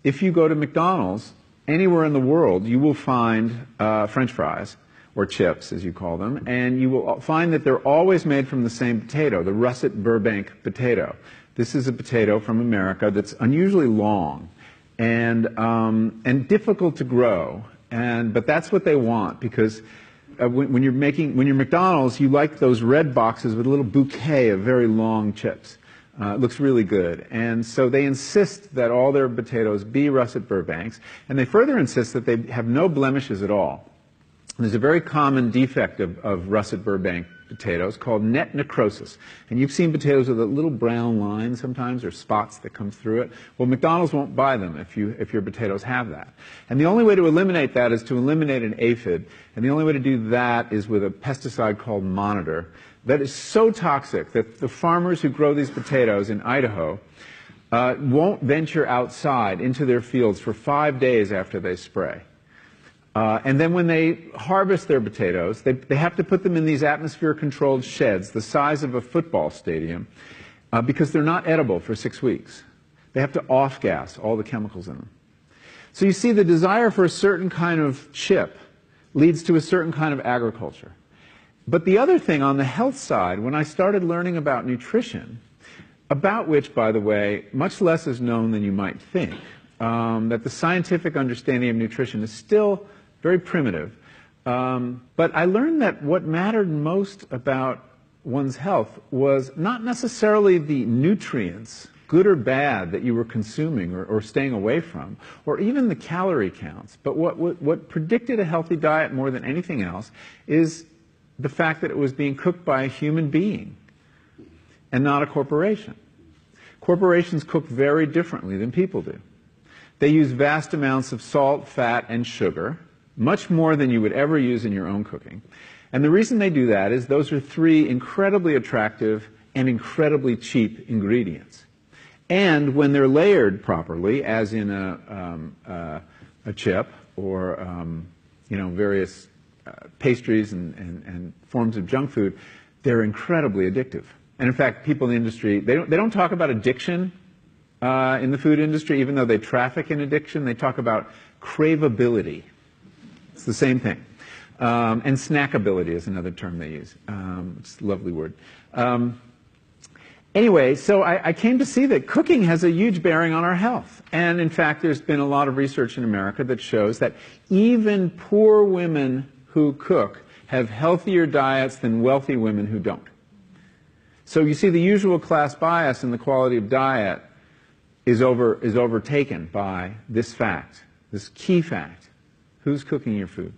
if you go to McDonald's, anywhere in the world, you will find French fries, or chips, as you call them, and you will find that they're always made from the same potato, the Russet Burbank potato. This is a potato from America that's unusually long and difficult to grow, but that's what they want, because when you're McDonald's, you like those red boxes with a little bouquet of very long chips. It looks really good. And so they insist that all their potatoes be Russet Burbanks, and they further insist that they have no blemishes at all. There's a very common defect of Russet Burbank potatoes called net necrosis. And you've seen potatoes with a little brown line sometimes, or spots that come through it. Well, McDonald's won't buy them if your potatoes have that. And the only way to eliminate that is to eliminate an aphid. And the only way to do that is with a pesticide called Monitor that is so toxic that the farmers who grow these potatoes in Idaho won't venture outside into their fields for 5 days after they spray. And then when they harvest their potatoes, they have to put them in these atmosphere-controlled sheds the size of a football stadium because they're not edible for 6 weeks. They have to off-gas all the chemicals in them. So you see, the desire for a certain kind of chip leads to a certain kind of agriculture. But the other thing on the health side, when I started learning about nutrition, about which, by the way, much less is known than you might think, that the scientific understanding of nutrition is still very primitive. But I learned that what mattered most about one's health was not necessarily the nutrients, good or bad, that you were consuming or staying away from, or even the calorie counts. But what predicted a healthy diet more than anything else is the fact that it was being cooked by a human being and not a corporation. Corporations cook very differently than people do. They use vast amounts of salt, fat, and sugar, much more than you would ever use in your own cooking. And the reason they do that is those are three incredibly attractive and incredibly cheap ingredients. And when they're layered properly, as in a chip or various pastries and forms of junk food, they're incredibly addictive. And in fact, people in the industry, they don't talk about addiction in the food industry, even though they traffic in addiction. They talk about craveability. It's the same thing. And snackability is another term they use. It's a lovely word. Anyway, so I came to see that cooking has a huge bearing on our health. And in fact, there's been a lot of research in America that shows that even poor women who cook have healthier diets than wealthy women who don't. So you see, the usual class bias in the quality of diet is overtaken by this fact, this key fact. Who's cooking your food?